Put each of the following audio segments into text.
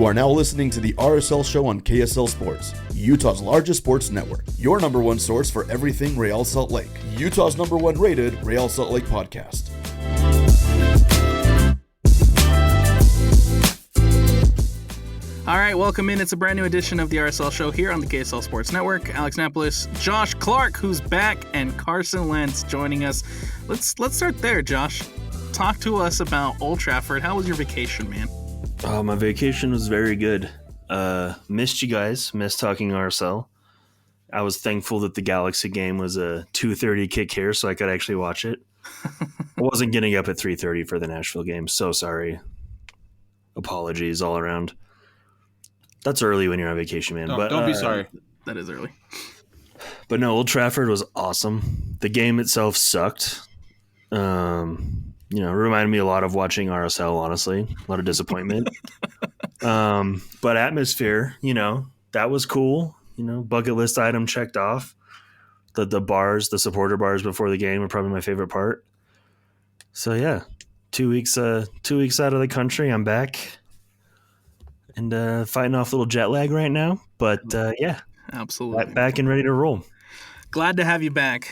You are now listening to the RSL Show on KSL Sports, Utah's largest sports network. Your number one source for everything Real Salt Lake. Utah's number one rated Real Salt Lake podcast. All right, welcome in. It's a brand new edition of the RSL Show here on the KSL Sports Network. Alex Napoles, Josh Clark, who's back, and Carson Lantz joining us. Let's start there, Josh. Talk to us about Old Trafford. How was your vacation, man? My vacation was very good. Missed you guys. Missed talking RSL. I was thankful that the Galaxy game was a 2:30 kick here, so I could actually watch it. I wasn't getting up at 3:30 for the Nashville game. So sorry. Apologies all around. That's early when you're on vacation, man. But don't be sorry. That is early. But no, Old Trafford was awesome. The game itself sucked. Reminded me a lot of watching RSL, honestly. A lot of disappointment. But atmosphere, that was cool. Bucket list item checked off. The bars, the supporter bars before the game were probably my favorite part. So yeah, 2 weeks out of the country, I'm back. And fighting off a little jet lag right now. But yeah. Absolutely. Back and ready to roll. Glad to have you back.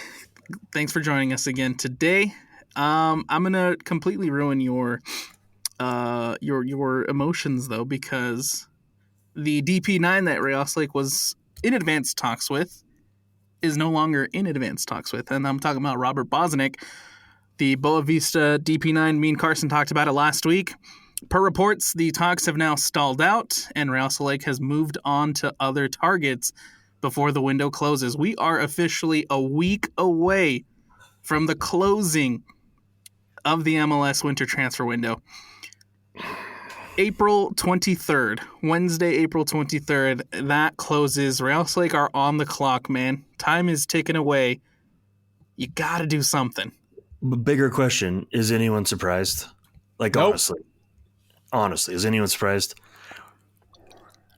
Thanks for joining us again today. I'm gonna completely ruin your emotions though, because the DP9 that Real Salt Lake was in advanced talks with is no longer in advanced talks with, and I'm talking about Robert Bosnick, the Boa Vista DP9. Me and Carson talked about it last week. Per reports, the talks have now stalled out, and Real Salt Lake has moved on to other targets before the window closes. We are officially a week away from the closing of the MLS winter transfer window. April 23rd, Wednesday, April 23rd, that closes. Real Salt Lake are on the clock, man. Time is ticking away. You got to do something. But bigger question, is anyone surprised? Like, Nope. Honestly, is anyone surprised?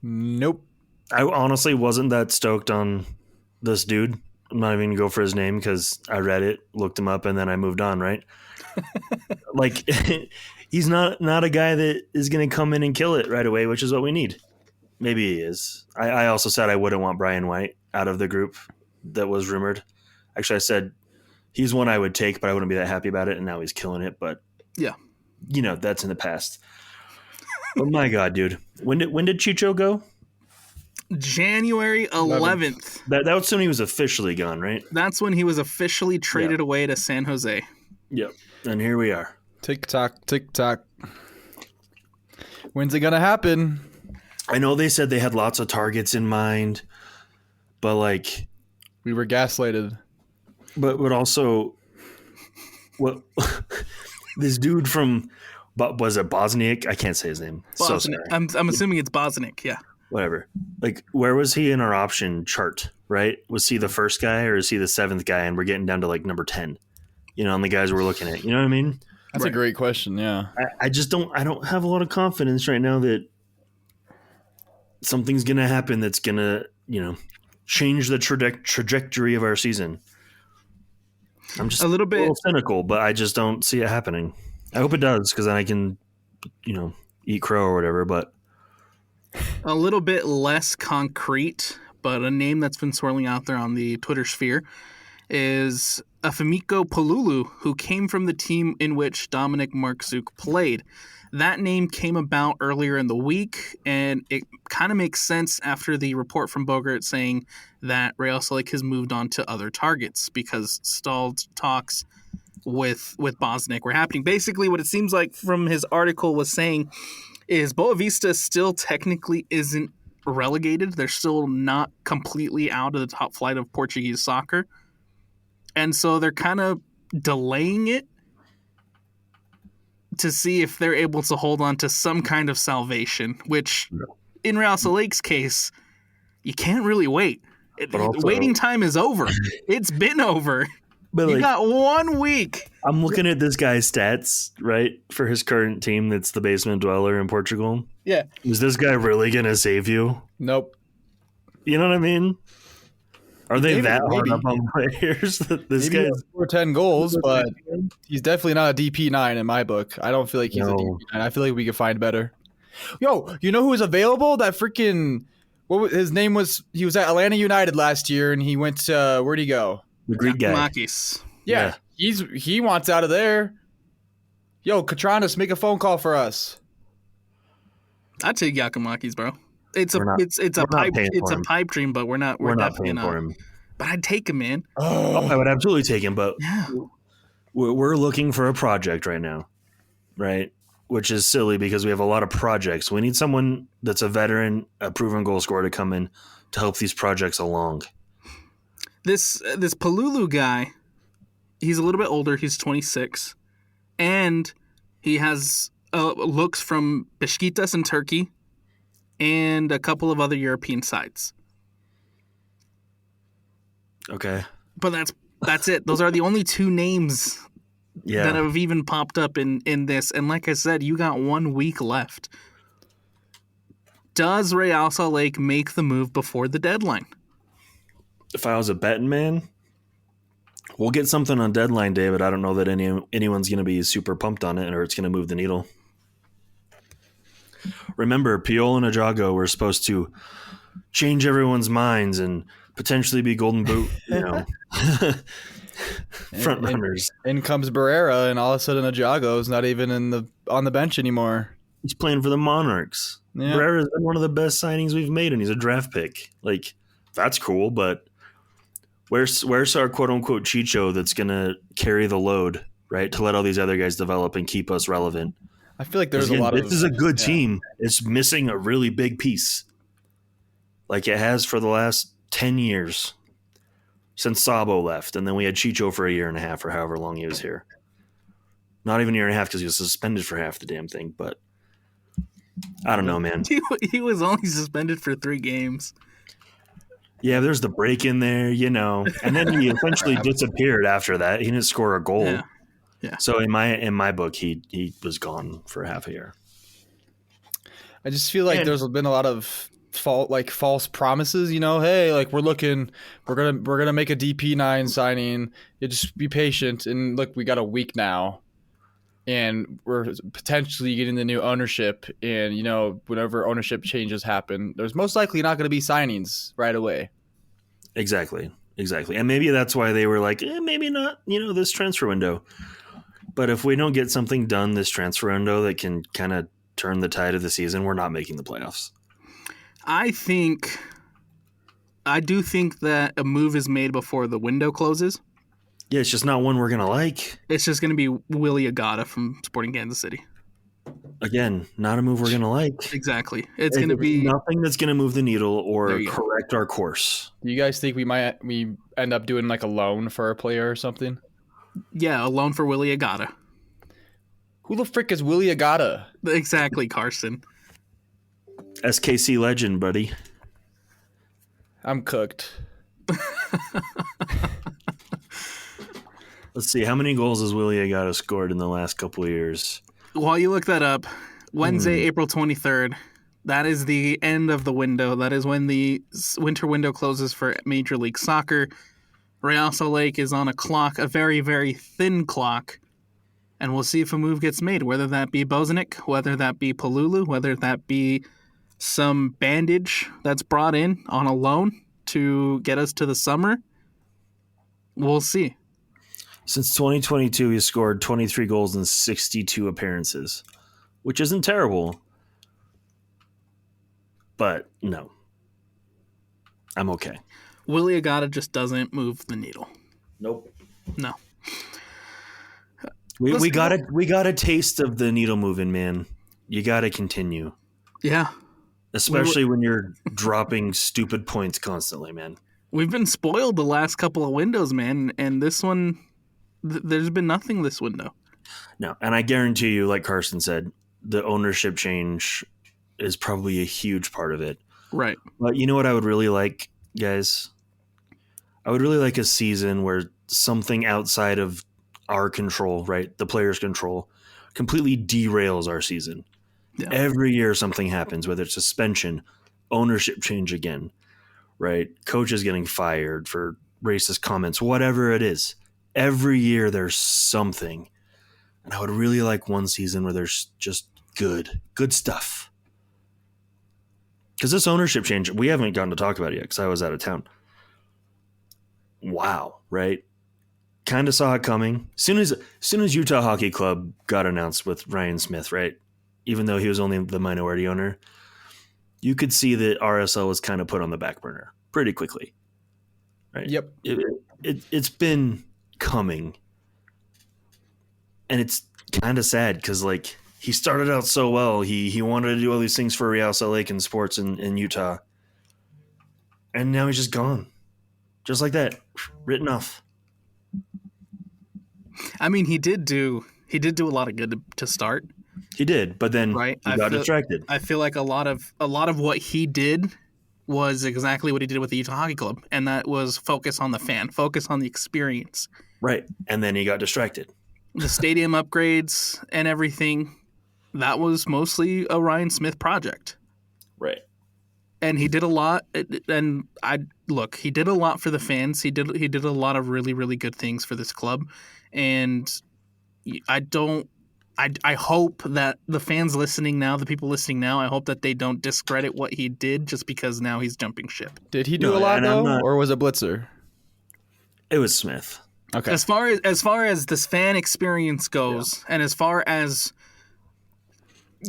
Nope. I honestly wasn't that stoked on this dude. I'm not even going to go for his name because I read it, looked him up, and then I moved on, right? Like, he's not a guy that is going to come in and kill it right away, which is what we need. Maybe he is. I also said I wouldn't want Brian White out of the group that was rumored. Actually, I said he's one I would take, but I wouldn't be that happy about it, and now he's killing it. But, yeah, that's in the past. Oh my God, dude! When did Chicho go? January 11th. That was when he was officially gone, right? That's when he was officially traded away to San Jose. Yep. And here we are. Tick tock, tick tock. When's it gonna happen? I know they said they had lots of targets in mind, but like We were gaslighted. but also what this dude from. But was it Bosniak? I can't say his name. So sorry. I'm assuming it's Bosniak, yeah. Whatever. Like, where was he in our option chart, right? Was he the first guy or is he the seventh guy? And we're getting down to like number 10, on the guys we're looking at. You know what I mean? That's a great question, yeah. I don't have a lot of confidence right now that something's going to happen that's going to, change the trajectory of our season. I'm just a little cynical, but I just don't see it happening. I hope it does, because then I can, eat crow or whatever, but. A little bit less concrete, but a name that's been swirling out there on the Twitter sphere is Afimiko Palulu, who came from the team in which Dominic Markzuk played. That name came about earlier in the week, and it kind of makes sense after the report from Bogart saying that Real Salt Lake has moved on to other targets because stalled talks with Bosniak were happening. Basically, what it seems like from his article was saying is Boa Vista still technically isn't relegated. They're still not completely out of the top flight of Portuguese soccer. And so they're kind of delaying it to see if they're able to hold on to some kind of salvation, which in Real Salt Lake's case, you can't really wait. Waiting time is over. It's been over. But you got 1 week. I'm looking at this guy's stats, right, for his current team that's the basement dweller in Portugal. Yeah. Is this guy really going to save you? Nope. You know what I mean? Are they that hard up on players? This guy scored 10 goals, but he's definitely not a DP9 in my book. I don't feel like he's a DP9. I feel like we could find better. Yo, you know who was available? That freaking his name was? He was at Atlanta United last year, and he went to where'd he go? The Greek guy. Makis. Yeah, he wants out of there. Yo, Katranas, make a phone call for us. I'd take Giacomakis, bro. It's a pipe dream, but we're not paying for him. But I'd take him, man. Oh, I would absolutely take him, but Yeah. we're looking for a project right now, right? Which is silly because we have a lot of projects. We need someone that's a veteran, a proven goal scorer to come in to help these projects along. This Palulu guy, he's a little bit older. He's 26, and he has looks from Beşiktaş in Turkey and a couple of other European sides. Okay. But that's it. Those are the only two names that Yeah. have even popped up in this. And like I said, you got 1 week left. Does Real Salt Lake make the move before the deadline? If I was a betting man, we'll get something on deadline day, but I don't know that anyone's going to be super pumped on it or it's going to move the needle. Remember, Piol and Ajago were supposed to change everyone's minds and potentially be Golden Boot, front runners. In comes Barrera, and all of a sudden Ajago's not even on the bench anymore. He's playing for the Monarchs. Yeah. Barrera's been one of the best signings we've made, and he's a draft pick. Like, that's cool, but where's our quote-unquote Chicho that's going to carry the load, right, to let all these other guys develop and keep us relevant? I feel like there's Again, a lot of... This is a good team. It's missing a really big piece, like it has for the last 10 years since Sabo left, and then we had Chicho for a year and a half or however long he was here. Not even a year and a half because he was suspended for half the damn thing, but I don't know, man. He was only suspended for 3 games. Yeah, there's the break in there, and then he essentially disappeared after that. He didn't score a goal. Yeah. So in my book, he was gone for half a year. I just feel like there's been a lot of false promises. Hey, like we're gonna make a DP9 signing. You just be patient, and look, we got a week now, and we're potentially getting the new ownership. And whenever ownership changes happen, there's most likely not going to be signings right away. Exactly, and maybe that's why they were like, maybe not. This transfer window. But if we don't get something done this transfer window that can kind of turn the tide of the season, we're not making the playoffs. I do think that a move is made before the window closes. Yeah, it's just not one we're going to like. It's just going to be Willie Agata from Sporting Kansas City. Again, not a move we're going to like. Exactly. It's going to be nothing that's going to move the needle or correct our course. Do you guys think we end up doing like a loan for a player or something? Yeah, a loan for Willie Agata. Who the frick is Willie Agata? Exactly, Carson. SKC legend, buddy. I'm cooked. Let's see. How many goals has Willie Agata scored in the last couple of years? While you look that up, Wednesday, April 23rd, that is the end of the window. That is when the winter window closes for Major League Soccer. Real Salt Lake is on a clock, a very, very thin clock, and we'll see if a move gets made, whether that be Bozanic, whether that be Palulu, whether that be some bandage that's brought in on a loan to get us to the summer. We'll see. Since 2022, he's scored 23 goals in 62 appearances, which isn't terrible. But no, I'm okay. Willie Agata just doesn't move the needle. Nope. No. We got a taste of the needle moving, man. You got to continue. Yeah. Especially when you're dropping stupid points constantly, man. We've been spoiled the last couple of windows, man, and this one, there's been nothing this window. No, and I guarantee you, like Carson said, the ownership change is probably a huge part of it. Right. But you know what I would really like, guys? I would really like a season where something outside of our control, right, the players' control, completely derails our season. Yeah. Every year something happens, whether it's suspension, ownership change again, right? Coaches getting fired for racist comments, whatever it is. Every year there's something. And I would really like one season where there's just good stuff. because this ownership change, we haven't gotten to talk about it yet because I was out of town. Wow, right? Kind of saw it coming. Soon as Utah Hockey Club got announced with Ryan Smith, right? Even though he was only the minority owner, you could see that RSL was kind of put on the back burner pretty quickly, right? Yep. It's been coming, and it's kind of sad because like he started out so well. He wanted to do all these things for Real Salt Lake and sports in Utah, and now he's just gone, just like that, written off. I mean, he did do a lot of good to start. He did, but then right? he got distracted. I feel like a lot of what he did was exactly what he did with the Utah Hockey Club, and that was focus on the fan, focus on the experience. Right, and then he got distracted. The stadium upgrades and everything, that was mostly a Ryan Smith project. Right. And he did a lot, and he did a lot for the fans. He did a lot of really, really good things for this club, and I hope that the fans listening now, the people listening now, I hope that they don't discredit what he did just because now he's jumping ship. Did he do a lot though, or was it Blitzer? It was Smith. Okay. As far as this fan experience goes, and as far as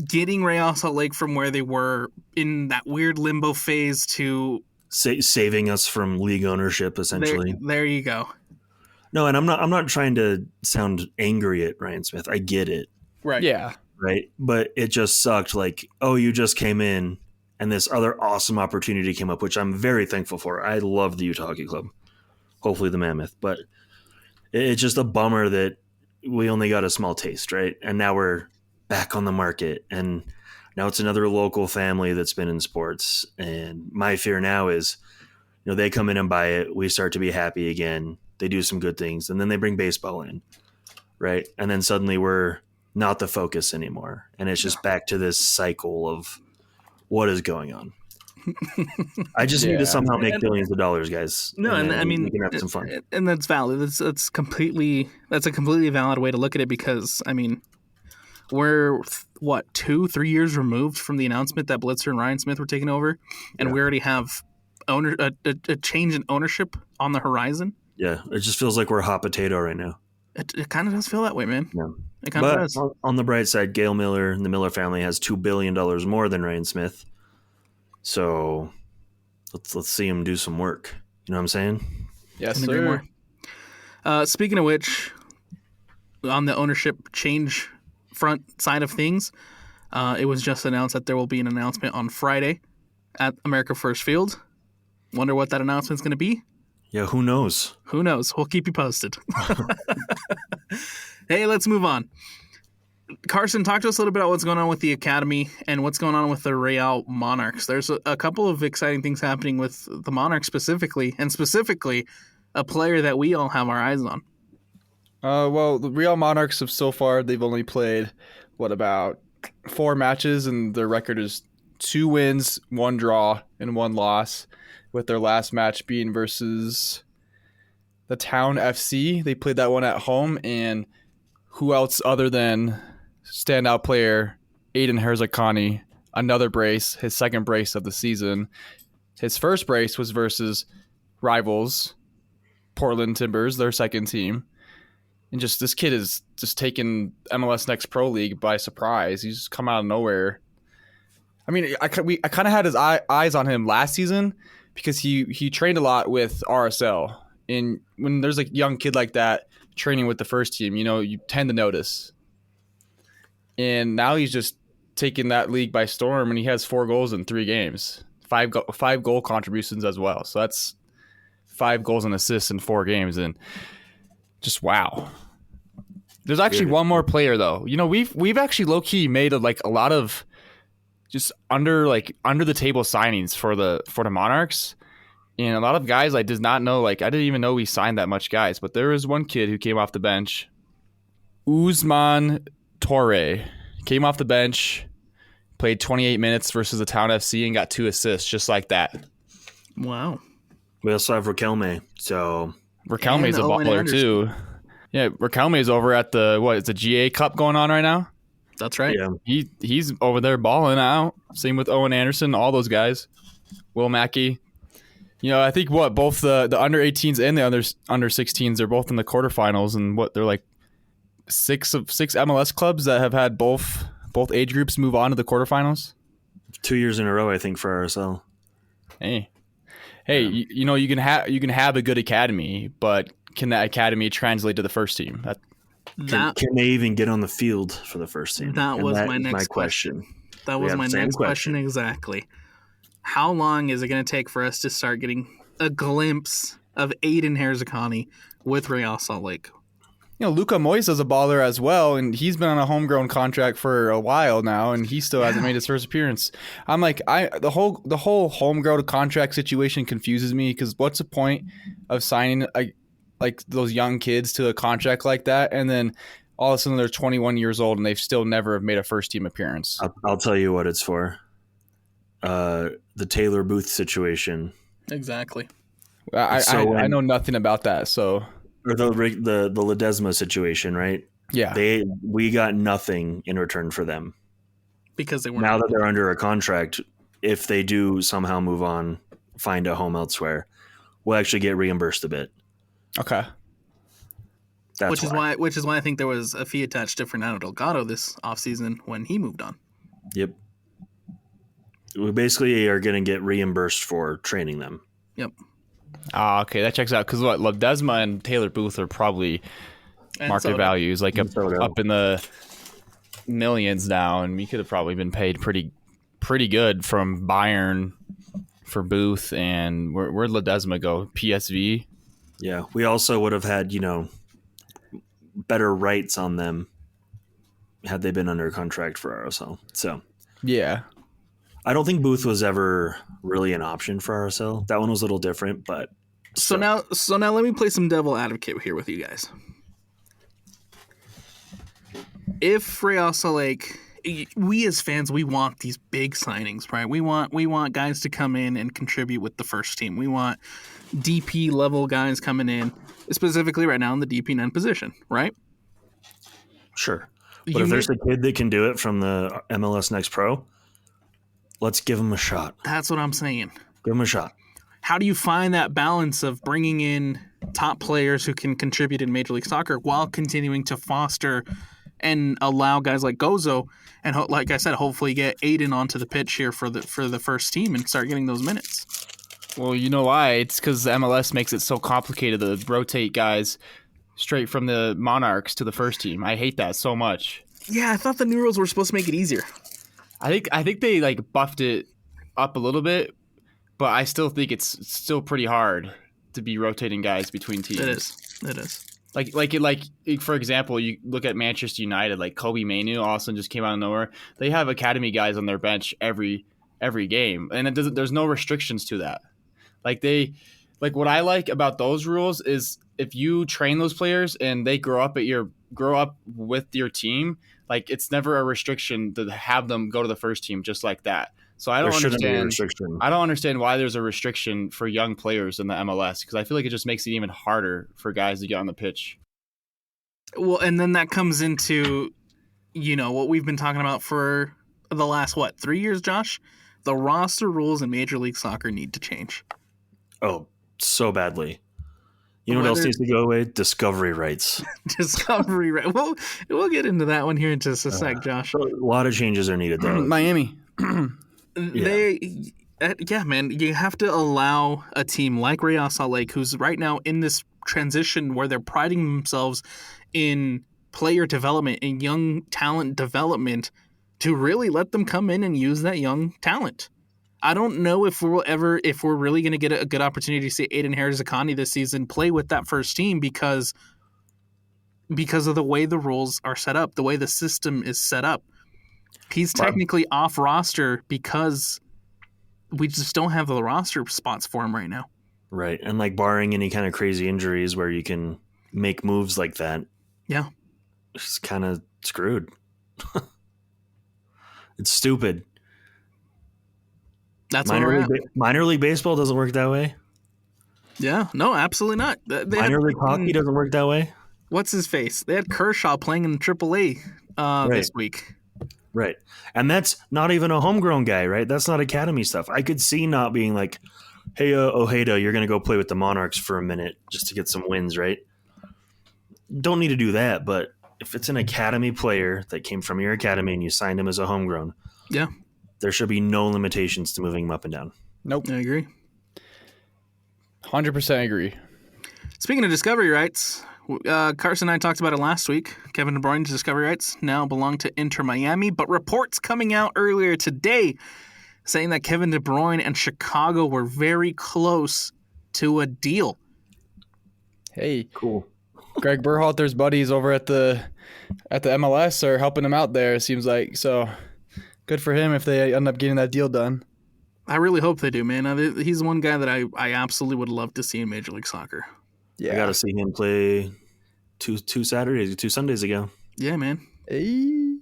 getting Real Salt Lake from where they were in that weird limbo phase to saving us from league ownership, essentially. There you go. No, and I'm not trying to sound angry at Ryan Smith. I get it. Right. Yeah. Right. But it just sucked. Like, oh, you just came in and this other awesome opportunity came up, which I'm very thankful for. I love the Utah Hockey Club. Hopefully the Mammoth. But it's just a bummer that we only got a small taste, right? And now we're back on the market. And now it's another local family that's been in sports. And my fear now is, they come in and buy it. We start to be happy again. They do some good things. And then they bring baseball in, right? And then suddenly we're not the focus anymore. And it's just back to this cycle of what is going on. I just need to somehow make billions of dollars, guys. No, and I mean, we can have some fun. And that's valid. That's a completely valid way to look at it because, I mean, we're, 2-3 years removed from the announcement that Blitzer and Ryan Smith were taking over, and we already have a change in ownership on the horizon. Yeah, it just feels like we're a hot potato right now. It kind of does feel that way, man. Yeah. It kind of does. On the bright side, Gail Miller and the Miller family has $2 billion more than Ryan Smith. So let's see him do some work. You know what I'm saying? Yes, sir. Speaking of which, on the ownership change front side of things, it was just announced that there will be an announcement on Friday at America First Field. Wonder what that announcement's going to be? Yeah, who knows? Who knows? We'll keep you posted. Hey, let's move on. Carson, talk to us a little bit about what's going on with the Academy and what's going on with the Real Monarchs. There's a couple of exciting things happening with the Monarchs specifically, and specifically a player that we all have our eyes on. Well, the Real Monarchs have so far, they've only played, about 4 matches, and their record is 2 wins, 1 draw, and 1 loss, with their last match being versus the Town FC. They played that one at home, and who else other than standout player Aiden Herzakani, another brace, his second brace of the season. His first brace was versus rivals, Portland Timbers, their second team. And just this kid is just taken MLS Next Pro League by surprise. He's just come out of nowhere. I mean, I kind of had his eyes on him last season because he trained a lot with RSL. And when there's a young kid like that training with the first team, you tend to notice. And now he's just taken that league by storm, and he has 4 goals in 3 games, 5 goal contributions as well. So that's 5 goals and assists in 4 games, and just wow. There's actually one more player though. We've actually low key made a lot of just under the table signings for the Monarchs. And a lot of guys I did not know, I didn't even know we signed that much guys. But there was one kid who came off the bench, Usman Torre. Came off the bench, played 28 minutes versus the Town FC and got 2 assists just like that. Wow. We also have Raquelme. So Raquelme's a baller too. Yeah, Raquelme's over at the GA Cup going on right now? That's right. Yeah. He's over there balling out. Same with Owen Anderson, all those guys. Will Mackey. I think both the under 18s and the under 16s are both in the quarterfinals, and they're like six MLS clubs that have had both age groups move on to the quarterfinals. 2 years in a row, I think, for RSL. Hey, you can have a good academy, but can that academy translate to the first team? Can they even get on the field for the first team? That was my next question. That was my next question exactly. How long is it going to take for us to start getting a glimpse of Aiden Herzakani with Real Salt Lake? Luka Moise is a baller as well, and he's been on a homegrown contract for a while now, and he still hasn't made his first appearance. I'm like, the whole homegrown contract situation confuses me, because what's the point of signing like those young kids to a contract like that, and then all of a sudden they're 21 years old and they've still never made a first team appearance? I'll tell you what it's for. The Taylor Booth situation. Exactly. I know nothing about that. So, or the Ledesma situation, right? Yeah. We got nothing in return for them because they were now that they're under a contract. If they do somehow move on, find a home elsewhere, we'll actually get reimbursed a bit. Okay. Which is why I think there was a fee attached to Fernando Delgado this offseason when he moved on. Yep. We basically are going to get reimbursed for training them. Yep. Okay, that checks out. Because Ledesma and Taylor Booth are probably market values like up in the millions now, and we could have probably been paid pretty good from Bayern for Booth. And where'd Ledesma go? PSV. Yeah, we also would have had better rights on them had they been under contract for RSL. So yeah. I don't think Booth was ever really an option for RSL. That one was a little different, but so now let me play some devil advocate here with you guys. If Real Salt Lake, we as fans, we want these big signings, right? We want guys to come in and contribute with the first team. We want DP level guys coming in, specifically right now in the DP9 position, right? Sure. But if there's a kid that can do it from the MLS Next Pro, let's give him a shot. That's what I'm saying. Give him a shot. How do you find that balance of bringing in top players who can contribute in Major League Soccer while continuing to foster and allow guys like Gozo and, like I said, hopefully get Aiden onto the pitch here for the first team and start getting those minutes? Well, you know why? It's because the MLS makes it so complicated to rotate guys straight from the Monarchs to the first team. I hate that so much. Yeah, I thought the new rules were supposed to make it easier. I think they buffed it up a little bit, but I still think it's still pretty hard to be rotating guys between teams. It is. Like for example, you look at Manchester United, like Kobe Mainu all of a sudden just came out of nowhere. They have academy guys on their bench every game, and there's no restrictions to that. What I like about those rules is if you train those players and they grow up with your team, like it's never a restriction to have them go to the first team just like that. So I don't understand why there's a restriction for young players in the MLS, because I feel like it just makes it even harder for guys to get on the pitch. Well, and then that comes into, what we've been talking about for the last, 3 years, Josh? The roster rules in Major League Soccer need to change. Oh, so badly. You know what else needs to go away? Discovery rights. Discovery rights. Well, we'll get into that one here in just a sec, Josh. A lot of changes are needed, though. Miami. Man, you have to allow a team like Real Salt Lake, who's right now in this transition where they're priding themselves in player development and young talent development, to really let them come in and use that young talent. I don't know if we're really going to get a good opportunity to see Aiden Herzakani this season play with that first team because of the way the rules are set up, the way the system is set up. He's technically off roster because we just don't have the roster spots for him right now. Right. And barring any kind of crazy injuries where you can make moves like that. Yeah. It's kind of screwed. It's stupid. That's minor league baseball doesn't work that way. Yeah, no, absolutely not. Minor league hockey doesn't work that way. What's his face? They had Kershaw playing in AAA this week. Right. And that's not even a homegrown guy, right? That's not academy stuff. I could see not being like, hey, Ojeda, you're going to go play with the Monarchs for a minute just to get some wins, right? Don't need to do that, but if it's an academy player that came from your academy and you signed him as a homegrown, Yeah. there should be no limitations to moving him up and down. Nope. I agree. 100% agree. Speaking of discovery rights, Carson and I talked about it last week. Kevin De Bruyne's discovery rights now belong to Inter Miami, but reports coming out earlier today saying that Kevin De Bruyne and Chicago were very close to a deal. Hey, Cool. Greg Berhalter's buddies over at the MLS are helping him out there, it seems like. So good for him if they end up getting that deal done. I really hope they do, man. He's one guy that I absolutely would love to see in Major League Soccer. Yeah. I got to see him play two Sundays ago. Yeah, man. Hey.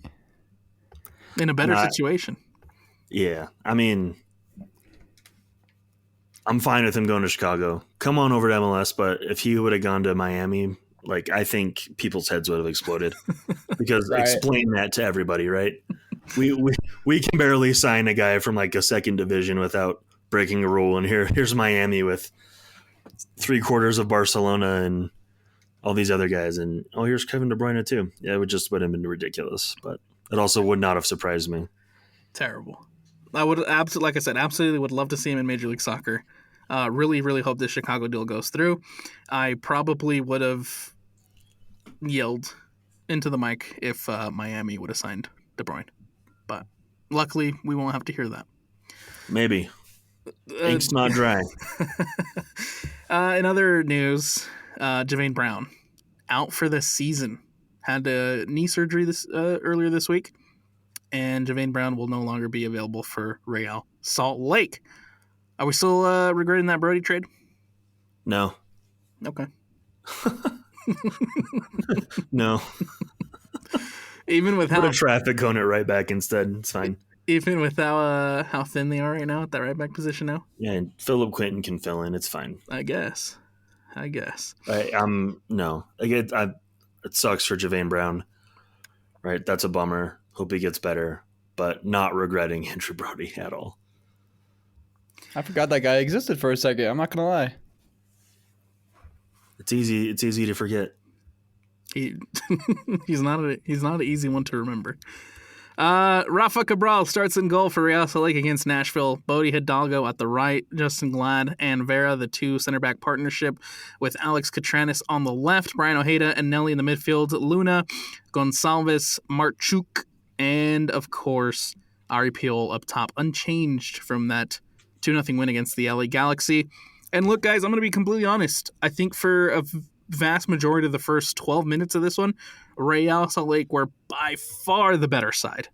In a better situation. Yeah. I mean, I'm fine with him going to Chicago. Come on over to MLS, but if he would have gone to Miami, like, I think people's heads would have exploded. Because Right. explain that to everybody, right? We can barely sign a guy from like a second division without breaking a rule, and here's Miami with 3/4 of Barcelona and all these other guys, and here's Kevin De Bruyne too. Yeah, would have been ridiculous, but it also would not have surprised me. Terrible. I would absolutely, like I said, absolutely would love to see him in Major League Soccer. Really, really hope this Chicago deal goes through. I probably would have yelled into the mic if Miami would have signed De Bruyne, but luckily we won't have to hear that. Maybe ink's not dry. In other news, Javane Brown out for the season. Had a knee surgery earlier this week, and Javane Brown will no longer be available for Real Salt Lake. Are we still regretting that Brody trade? No, Okay. no. Even with Put how a traffic cone it right back instead. It's fine. even with how thin they are right now at that right back position now, Yeah, and Philip Quinton can fill in. It's fine. I guess. No. It sucks for Javane Brown. Right, that's a bummer. Hope he gets better, but not regretting Andrew Brody at all. I forgot that guy existed for a second. I'm not going to lie. It's easy to forget. He's not an easy one to remember. Rafa Cabral starts in goal for Real Salt Lake against Nashville. Bodie Hidalgo at the right, Justin Glad and Vera, the two center back partnership with Alex Catranis on the left, Brian Ojeda and Nelly in the midfield, Luna, Gonçalves, Marchuk, and of course Ari Piol up top, unchanged from that 2-0 win against the LA Galaxy. And look, guys, I'm going to be completely honest. I think for a vast majority of the first 12 minutes of this one, Real Salt Lake were by far the better side.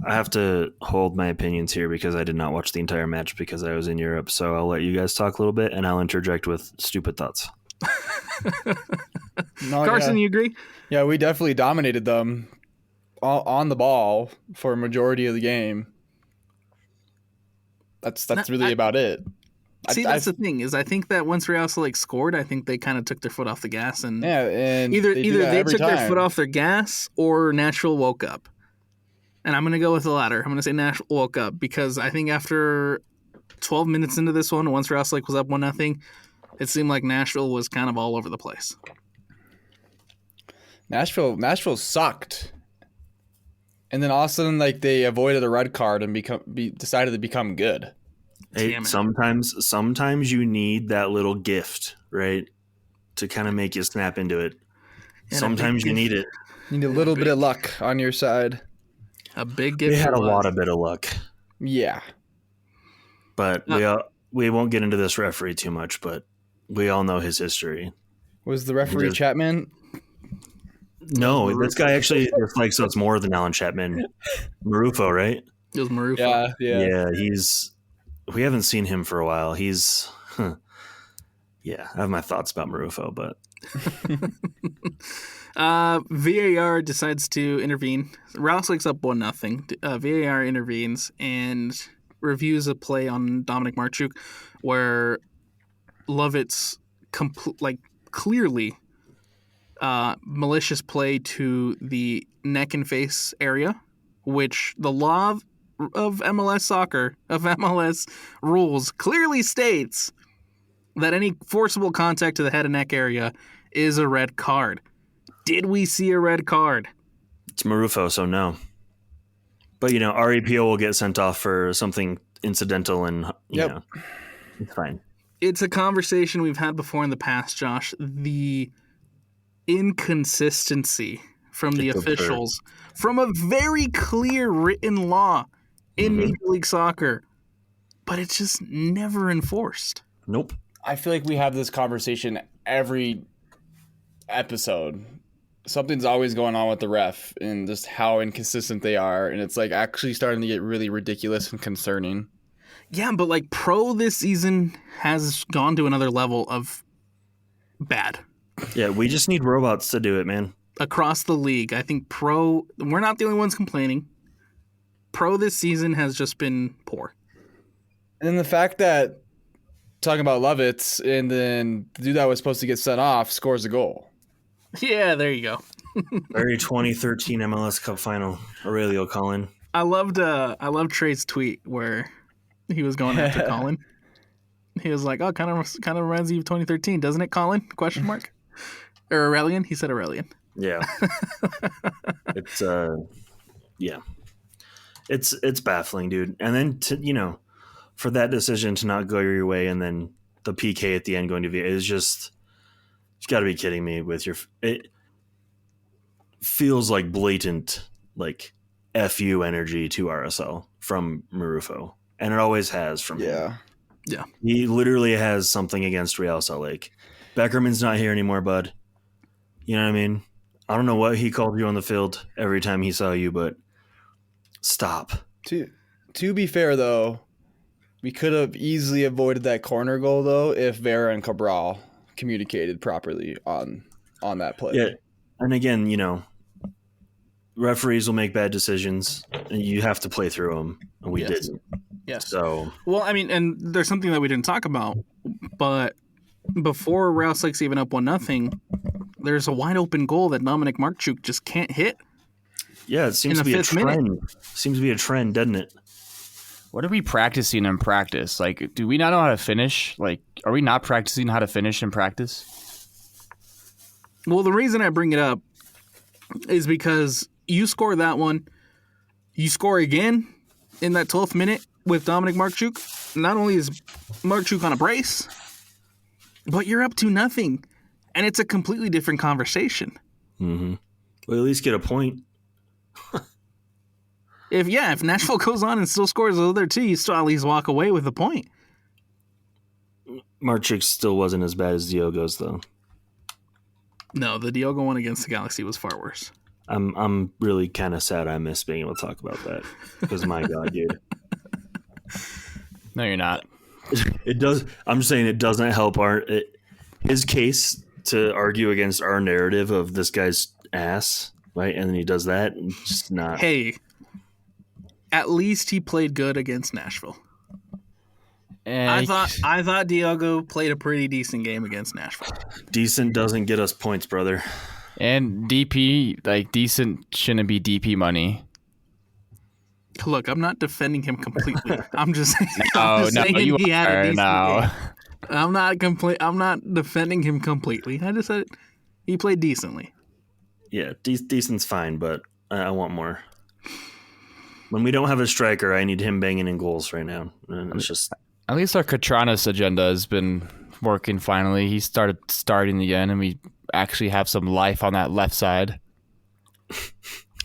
I have to hold my opinions here because I did not watch the entire match because I was in Europe. So I'll let you guys talk a little bit and I'll interject with stupid thoughts. No, Carson, yeah. you agree? Yeah, we definitely dominated them on the ball for a majority of the game. That's really about it. See, that's the thing, is I think that once Real Salt Lake scored, I think they kind of took their foot off the gas, and either they took their foot off their gas or Nashville woke up. And I'm going to go with the latter. I'm going to say Nashville woke up because I think after 12 minutes into this one, once Real Salt Lake was up 1-0, it seemed like Nashville was kind of all over the place. Nashville sucked. And then all of a sudden, like, they avoided a red card and decided to become good. Hey, sometimes you need that little gift, right, to kind of make you snap into it. And Sometimes you need it. You need a little bit of luck on your side. A big gift. They had a lot of bit of luck. Yeah. But we won't get into this referee too much, but we all know his history. Was the referee Chapman? No, this guy actually dislikes us more than Alan Chapman. Marufo, right? It was Marufo. Yeah. We haven't seen him for a while. I have my thoughts about Marufo, but VAR decides to intervene. Real Salt Lake's up 1-0. VAR intervenes and reviews a play on Dominic Marchuk where Lovitz clearly malicious play to the neck and face area, which the law of MLS soccer, of MLS rules, clearly states that any forcible contact to the head and neck area is a red card. Did we see a red card? It's Marufo, so no. But, REPO will get sent off for something incidental and, you know, it's fine. It's a conversation we've had before in the past, Josh. The inconsistency from the officials, from a very clear written law in Major League Soccer, but it's just never enforced. Nope. I feel like we have this conversation every episode. Something's always going on with the ref and just how inconsistent they are, and it's like actually starting to get really ridiculous and concerning. Yeah, but like Pro this season has gone to another level of bad. Yeah, we just need robots to do it, man. Across the league, I think Pro, we're not the only ones complaining. Pro this season has just been poor. And then the fact that, talking about Lovitz, and then the dude that was supposed to get sent off scores a goal. Yeah, there you go. Very 2013 MLS Cup final. Aurelio Colin. I loved Trey's tweet where he was going after Colin. He was like, "Oh, kind of reminds you of 2013, doesn't it, Colin?" Question mark. Or Aurelian? He said Aurelian. Yeah. It's yeah. It's baffling, dude. And then for that decision to not go your way, and then the PK at the end going to VAR is just. You got to be kidding me with your. It feels like blatant, like FU energy to RSL from Marufo, and it always has from him. Yeah. He literally has something against Real Salt Lake. Beckerman's not here anymore, bud. You know what I mean? I don't know what he called you on the field every time he saw you, but stop. To be fair, though, we could have easily avoided that corner goal, though, if Vera and Cabral communicated properly on that play. Yeah, and again, referees will make bad decisions, and you have to play through them, and we didn't. Yes. So, well, I mean, and there's something that we didn't talk about, but before Real Salt Lake's even up 1-0, there's a wide open goal that Dominic Markchuk just can't hit. Yeah, it seems to be a trend. Seems to be a trend, doesn't it? What are we practicing in practice? Like, do we not know how to finish? Like, are we not practicing how to finish in practice? Well, the reason I bring it up is because you score that one, you score again in that 12th minute with Dominic Markchuk. Not only is Markchuk on a brace, but you're up 2-0, and it's a completely different conversation. Mm-hmm. Well, at least get a point. If Nashville goes on and still scores the other two, you still at least walk away with a point. Marchuk still wasn't as bad as Diogo's, though. No, the Diogo one against the Galaxy was far worse. I'm really kind of sad I miss being able to talk about that because my God, dude. No, you're not. It does. I'm just saying it doesn't help his case to argue against our narrative of this guy's ass, right? And then he does that. And just not. Hey. At least he played good against Nashville. I thought Diogo played a pretty decent game against Nashville. Decent doesn't get us points, brother. And DP, like decent shouldn't be DP money. Look, I'm not defending him completely. I'm just saying, you he had a decent now. game. I'm not defending him completely. I just said he played decently. Yeah, decent's fine, but I want more. When we don't have a striker, I need him banging in goals right now. And it's just at least our Katranas agenda has been working finally. He started starting again, and we actually have some life on that left side.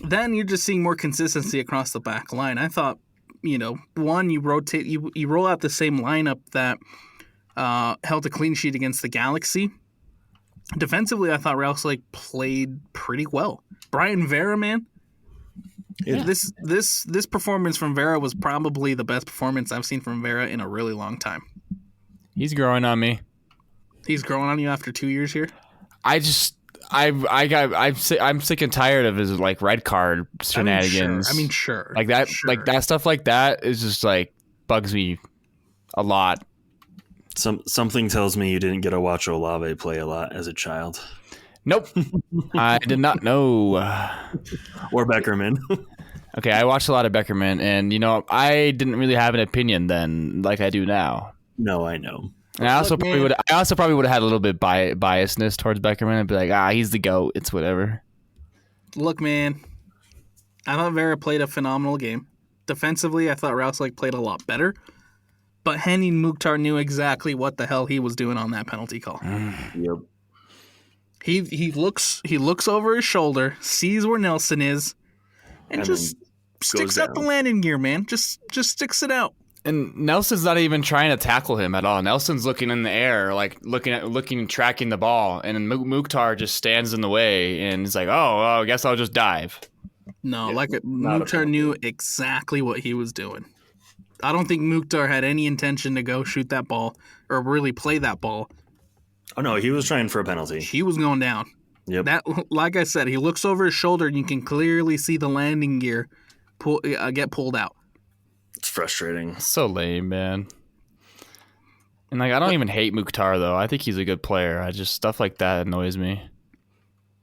Then you're just seeing more consistency across the back line. I thought, one, you rotate, you roll out the same lineup that held a clean sheet against the Galaxy. Defensively, I thought Real Salt Lake played pretty well. Brian Vera, man. Yeah. This performance from Vera was probably the best performance I've seen from Vera in a really long time. He's growing on me. He's growing on you after 2 years here? I'm sick and tired of his like red card shenanigans. I mean, sure. Like that, like that stuff like that is just like bugs me a lot. Something tells me you didn't get to watch Olave play a lot as a child. Nope. I did not know. Or Beckerman. Okay, I watched a lot of Beckerman, and I didn't really have an opinion then, like I do now. No, I know. And I also probably would have had a little bit biasness towards Beckerman and be like, he's the GOAT. It's whatever. Look, man, I thought Vera played a phenomenal game. Defensively, I thought Rouse Lake played a lot better. But Henning Mukhtar knew exactly what the hell he was doing on that penalty call. Yep. He looks over his shoulder, sees where Nelson is, and just sticks out the landing gear, man. Just sticks it out. And Nelson's not even trying to tackle him at all. Nelson's looking in the air, like tracking the ball, and Mukhtar just stands in the way, and he's like, I guess I'll just dive. No, Mukhtar knew exactly what he was doing. I don't think Mukhtar had any intention to go shoot that ball or really play that ball. Oh, no, he was trying for a penalty. He was going down. Yep. That, like I said, he looks over his shoulder and you can clearly see the landing gear get pulled out. It's frustrating. So lame, man. And I don't even hate Mukhtar though. I think he's a good player. Stuff like that annoys me.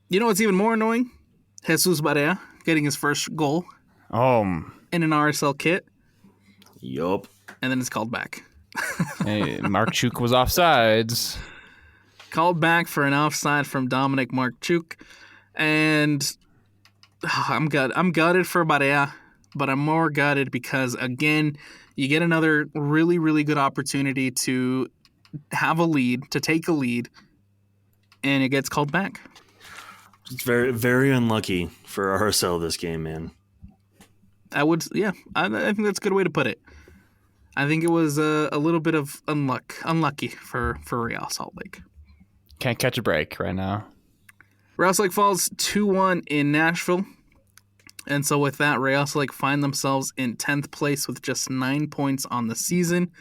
You know what's even more annoying? Jesus Barea getting his first goal. In an RSL kit. Yup. And then it's called back. Hey, Markchuk was offsides. Called back for an offside from Dominic Markchuk. And I'm gutted for Barea, but I'm more gutted because, again, you get another really, really good opportunity to have a lead, to take a lead, and it gets called back. It's very, very unlucky for RSL this game, man. I think that's a good way to put it. I think it was a little bit of unlucky for Real Salt Lake. Can't catch a break right now. Real Salt Lake falls 2-1 in Nashville. And so with that, Real Salt Lake find themselves in 10th place with just 9 points on the season.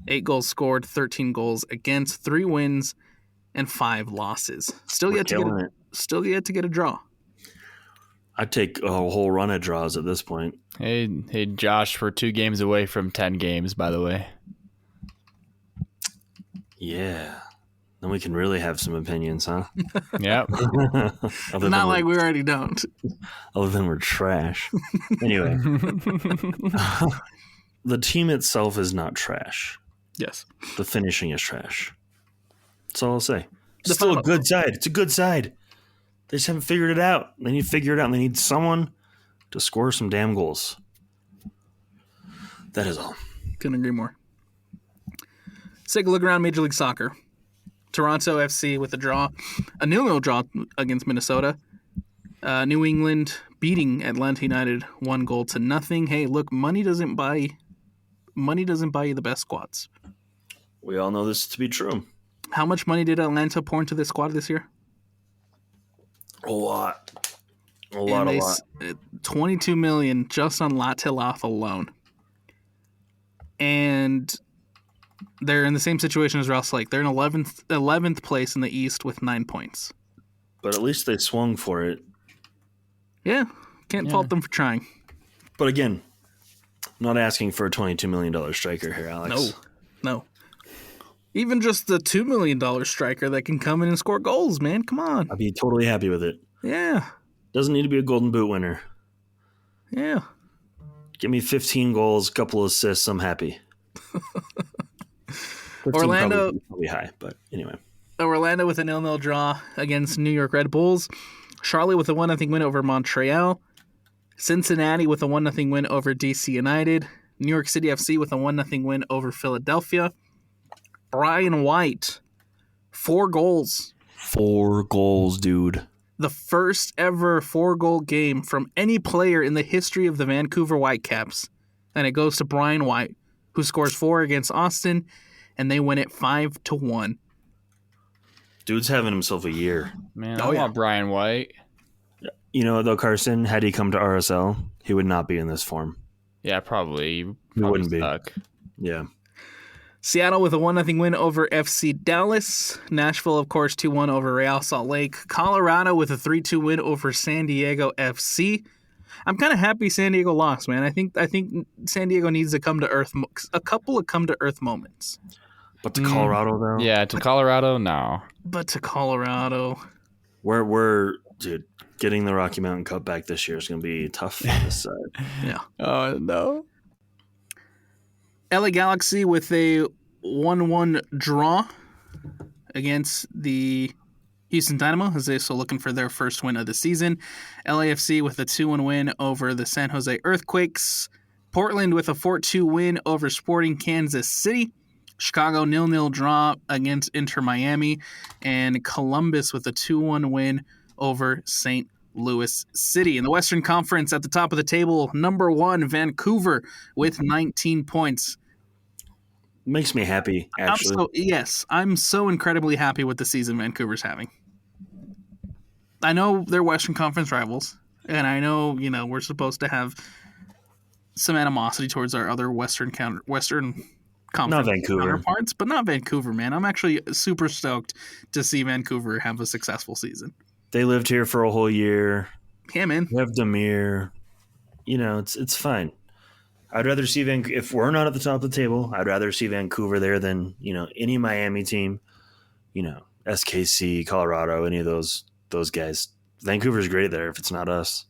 8 goals scored, 13 goals against, 3 wins, and 5 losses. Still yet to get a draw. I'd take a whole run of draws at this point. Hey, Josh, we're 2 games away from 10 games, by the way. Yeah. Then we can really have some opinions, huh? Yep. Not like we already don't. Other than we're trash. Anyway. The team itself is not trash. Yes. The finishing is trash. That's all I'll say. It's still a good side. It's a good side. They just haven't figured it out. They need to figure it out. And they need someone to score some damn goals. That is all. Couldn't agree more. Let's take a look around Major League Soccer. Toronto FC with a draw. A 0-0 draw against Minnesota. New England beating Atlanta United 1-0. Hey, look, money doesn't buy you the best squads. We all know this to be true. How much money did Atlanta pour into this squad this year? A lot. A lot. $22 million just on Latiloff alone. And they're in the same situation as Rouse Lake. They're in 11th place in the East with 9 points. But at least they swung for it. Yeah. Can't fault them for trying. But again, I'm not asking for a $22 million striker here, Alex. No. Even just the $2 million striker that can come in and score goals, man. Come on. I'd be totally happy with it. Yeah. Doesn't need to be a Golden Boot winner. Yeah. Give me 15 goals, couple assists, I'm happy. Orlando probably high, but anyway. Orlando with a 0-0 draw against New York Red Bulls. Charlotte with a 1-0 win over Montreal. Cincinnati with a 1-0 win over DC United. New York City FC with a 1-0 win over Philadelphia. Brian White, 4 goals. 4 goals, dude. The first ever 4-goal game from any player in the history of the Vancouver Whitecaps. And it goes to Brian White, who scores 4 against Austin, and they win it 5-1. Dude's having himself a year. Man, I want Brian White. You know, though, Carson, had he come to RSL, he would not be in this form. Yeah, probably. He wouldn't stuck. be. Yeah. Seattle with a 1-0 win over FC Dallas. Nashville, of course, 2-1 over Real Salt Lake. Colorado with a 3-2 win over San Diego FC. I'm kind of happy San Diego lost, man. I think San Diego needs to come to earth. A couple of come to earth moments. But to Colorado, though? Yeah, to Colorado, no. But to Colorado. We're dude, getting the Rocky Mountain Cup back this year is going to be tough on this side. Yeah. Oh no. LA Galaxy with a 1-1 draw against the Houston Dynamo, as they're still looking for their first win of the season. LAFC with a 2-1 win over the San Jose Earthquakes. Portland with a 4-2 win over Sporting Kansas City. Chicago 0-0 draw against Inter Miami. And Columbus with a 2-1 win over St. Louis City. In the Western Conference, at the top of the table, number 1, Vancouver with 19 points. Makes me happy, actually. I'm so incredibly happy with the season Vancouver's having. I know they're Western Conference rivals, and I know, we're supposed to have some animosity towards our other Western Conference counterparts, but not Vancouver, man. I'm actually super stoked to see Vancouver have a successful season. They lived here for a whole year. Yeah, man. We have Demir. It's fine. I'd rather see if we're not at the top of the table, I'd rather see Vancouver there than, any Miami team, SKC, Colorado, any of those guys. Vancouver's great there if it's not us.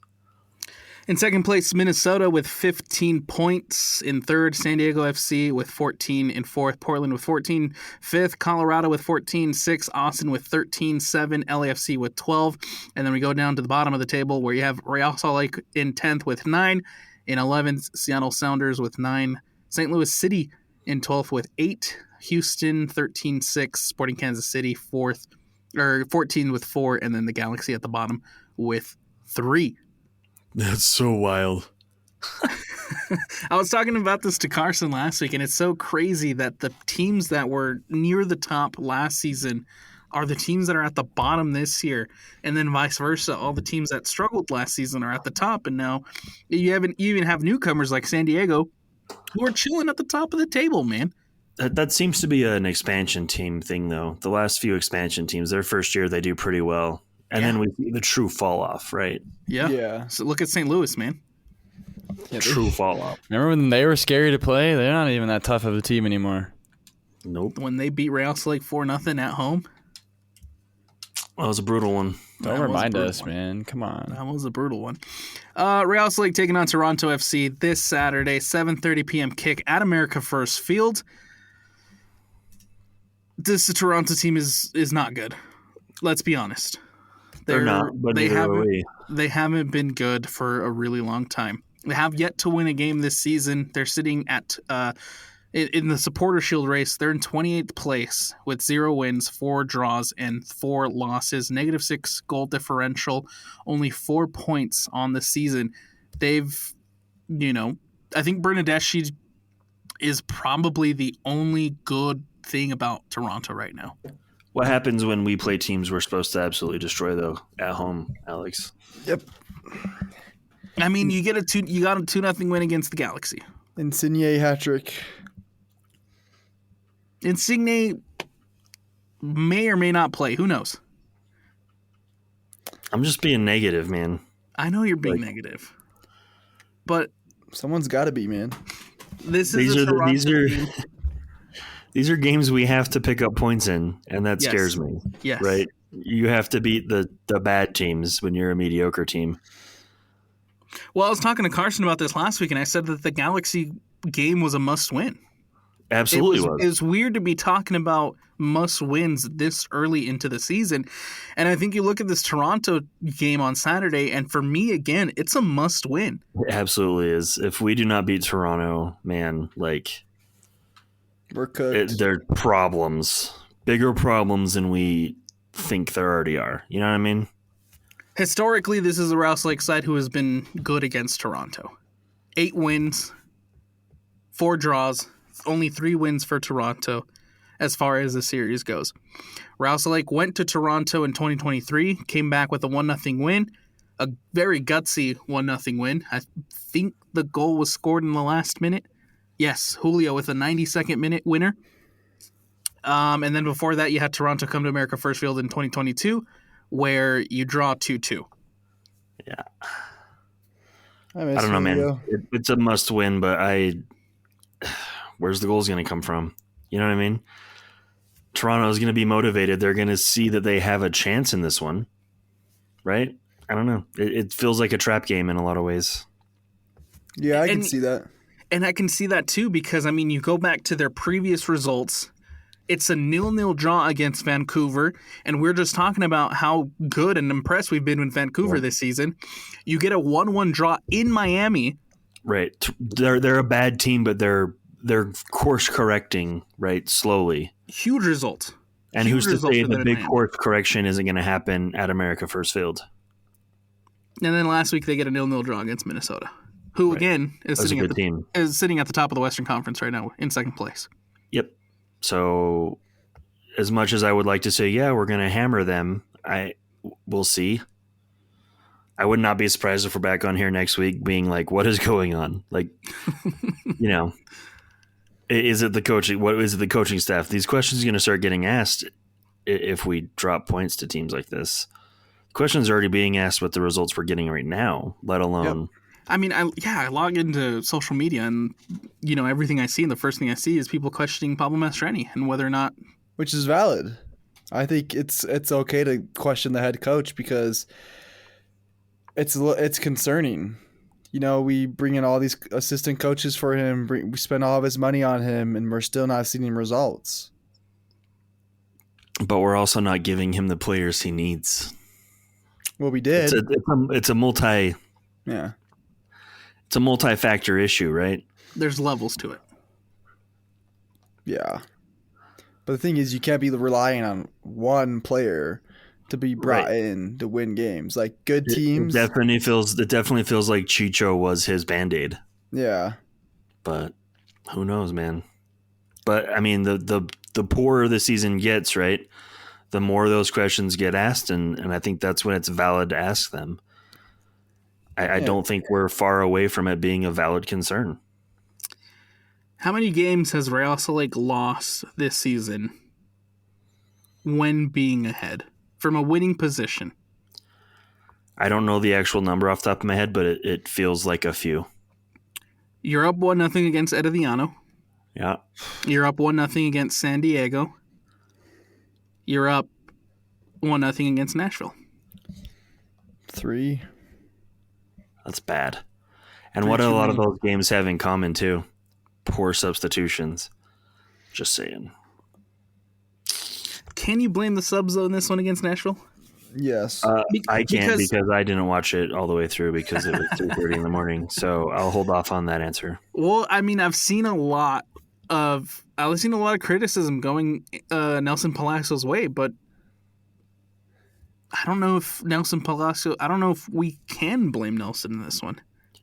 In second place, Minnesota with 15 points. In third, San Diego FC with 14. In fourth, Portland with 14. Fifth, Colorado with 14. Sixth, Austin with 13. 7, LAFC with 12. And then we go down to the bottom of the table where you have Real Salt Lake in 10th with 9. In 11th, Seattle Sounders with 9. St. Louis City in 12th with 8. Houston 13-6. Sporting Kansas City 14 with 4. And then the Galaxy at the bottom with 3. That's so wild. I was talking about this to Carson last week, and it's so crazy that the teams that were near the top last season are the teams that are at the bottom this year, and then vice versa. All the teams that struggled last season are at the top, and now you even have newcomers like San Diego who are chilling at the top of the table, man. That seems to be an expansion team thing, though. The last few expansion teams, their first year, they do pretty well. And then we see the true fall off, right? Yeah. So look at St. Louis, man. Yeah, true fall off. Remember when they were scary to play? They're not even that tough of a team anymore. Nope. When they beat Real Salt Lake 4-0 at home. That was a brutal one. Don't remind us, man. Come on. That was a brutal one. Real Salt Lake taking on Toronto FC this Saturday, 7:30 p.m. kick at America First Field. This Toronto team is not good. Let's be honest. They're not, but they haven't been good for a really long time. They have yet to win a game this season. They're sitting at in the Supporter Shield race. They're in 28th place with 0 wins, 4 draws, and 4 losses. -6 goal differential, only 4 points on the season. They've, I think Bernadeschi is probably the only good thing about Toronto right now. What happens when we play teams we're supposed to absolutely destroy, though, at home, Alex? Yep. I mean, you got a 2-0 win against the Galaxy. Insigne hat trick. Insigne may or may not play. Who knows? I'm just being negative, man. I know you're being negative, but Someone's got to be, man. These are games we have to pick up points in, and that scares me. Yes. Right? You have to beat the bad teams when you're a mediocre team. Well, I was talking to Carson about this last week, and I said that the Galaxy game was a must-win. Absolutely was. It was weird to be talking about must-wins this early into the season. And I think you look at this Toronto game on Saturday, and for me, again, it's a must-win. It absolutely is. If we do not beat Toronto, man, we're cooked. There are problems. Bigger problems than we think there already are. You know what I mean? Historically, this is a Rouse Lake side who has been good against Toronto. 8 wins, 4 draws, only 3 wins for Toronto as far as the series goes. Rouse Lake went to Toronto in 2023, came back with a 1-0 win, a very gutsy 1-0 win. I think the goal was scored in the last minute. Yes, Julio with a 92nd minute winner. And then before that, you had Toronto come to America First Field in 2022, where you draw 2-2. Yeah. I don't know, man. It's a must win, but where's the goals going to come from? You know what I mean? Toronto is going to be motivated. They're going to see that they have a chance in this one. right? I don't know. It feels like a trap game in a lot of ways. Yeah, I can see that. And I can see that too because, I mean, you go back to their previous results. It's a 0-0 draw against Vancouver, and we're just talking about how good and impressed we've been with Vancouver this season. You get a 1-1 draw in Miami. Right. They're a bad team, but they're course correcting, right, slowly. Huge result. And who's to say the big course correction isn't going to happen at America First Field? And then last week they get a 0-0 draw against Minnesota, who again is sitting at the top of the Western Conference right now in second place. Yep. So as much as I would like to say, yeah, we're going to hammer them, we'll see. I would not be surprised if we're back on here next week being like, what is going on? Like, is it the coaching? What is it the coaching staff? These questions are going to start getting asked if we drop points to teams like this. Questions are already being asked what the results we're getting right now, let alone. Yep. I mean, I log into social media and, everything I see, and the first thing I see is people questioning Pablo Mastrani and whether or not. Which is valid. I think it's okay to question the head coach because it's concerning. We bring in all these assistant coaches for him. We spend all of his money on him, and we're still not seeing results. But we're also not giving him the players he needs. Well, we did. It's a multi. Yeah. It's a multi-factor issue, right? There's levels to it. Yeah. But the thing is, you can't be relying on one player to be brought in to win games. Like good teams. It definitely feels like Chicho was his Band-Aid. Yeah. But who knows, man? But I mean, the poorer the season gets, right? The more those questions get asked, and I think that's when it's valid to ask them. I don't think we're far away from it being a valid concern. How many games has Real Salt Lake lost this season when being ahead from a winning position? I don't know the actual number off the top of my head, but it feels like a few. You're up 1-0 against Herediano. Yeah. You're up 1-0 against San Diego. You're up 1-0 against Nashville. 3. That's bad. And what do a lot of those games have in common, too? Poor substitutions. Just saying. Can you blame the subs on this one against Nashville? Yes. I can't because I didn't watch it all the way through because it was 3:30 in the morning. So I'll hold off on that answer. Well, I mean, I've seen a lot of criticism going Nelson Palacio's way, but I don't know if we can blame Nelson in this one.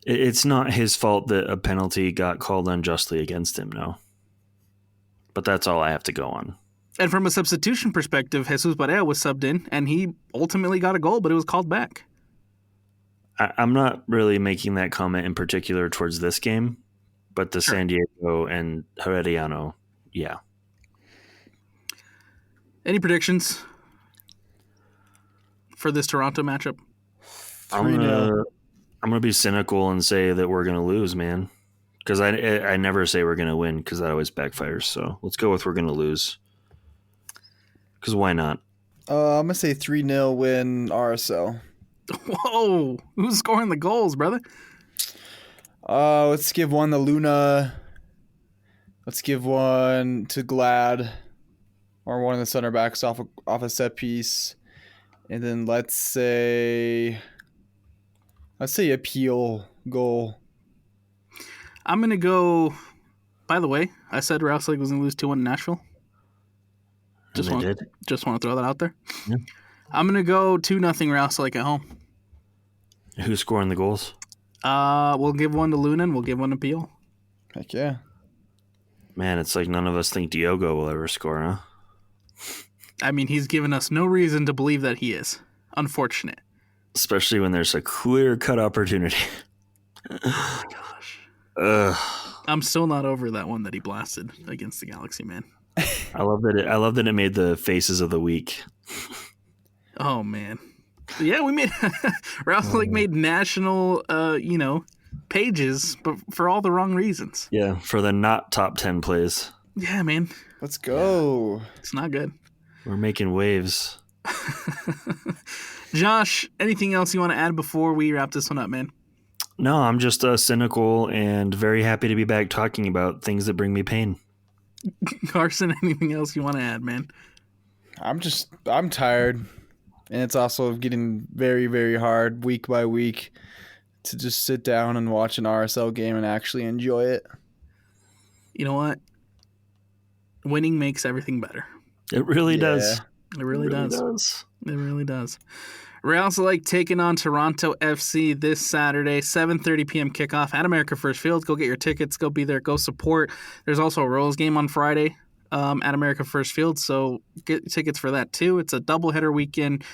It's not his fault that a penalty got called unjustly against him, no. But that's all I have to go on. And from a substitution perspective, Jesus Barea was subbed in, and he ultimately got a goal, but it was called back. I'm not really making that comment in particular towards this game, but the San Diego and Herediano, yeah. Any predictions for this Toronto matchup? I'm gonna be cynical and say that we're gonna lose, man. Because I never say we're gonna win because that always backfires. So let's go with we're gonna lose. Because why not? I'm gonna say 3-0 win RSL. Whoa! Who's scoring the goals, brother? Let's give one to Luna. Let's give one to Glad, or one of the center backs off a set piece, and then let's say a Peel goal. I'm gonna go. By the way, I said Real Salt Lake was gonna lose 2-1 in Nashville. Just want to throw that out there. Yeah. I'm gonna go 2-0 Real Salt Lake at home. Who's scoring the goals? We'll give one to Luna and we'll give one to Peel. Heck yeah. Man, it's like none of us think Diogo will ever score, huh? I mean, he's given us no reason to believe that he is. Unfortunate. Especially when there's a clear-cut opportunity. Oh my gosh. I'm still not over that one that he blasted against the Galaxy, man. I love that it made the faces of the week. Oh man. Yeah, we made Real Salt Lake made national pages, but for all the wrong reasons. Yeah, for the not top 10 plays. Yeah, man. Let's go. It's not good. We're making waves. Josh, anything else you want to add before we wrap this one up, man? No, I'm just cynical and very happy to be back talking about things that bring me pain. Carson, anything else you want to add, man? I'm tired. And it's also getting very, very hard week by week to just sit down and watch an RSL game and actually enjoy it. You know what? Winning makes everything better. It really does. It really does. It really does. Real Salt Lake taking on Toronto FC this Saturday, 7:30 p.m. kickoff at America First Field. Go get your tickets. Go be there. Go support. There's also a Royals game on Friday at America First Field, so get tickets for that too. It's a doubleheader weekend.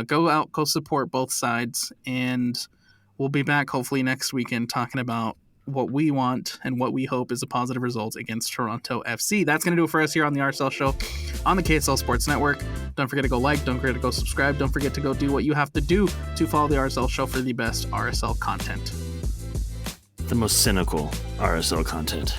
Go out, go support both sides, and we'll be back hopefully next weekend talking about what we want and what we hope is a positive result against Toronto FC. That's going to do it for us here on the RSL Show on the KSL Sports Network. Don't forget to go like, don't forget to go subscribe, don't forget to go do what you have to do to follow the RSL Show for the best RSL content. The most cynical RSL content.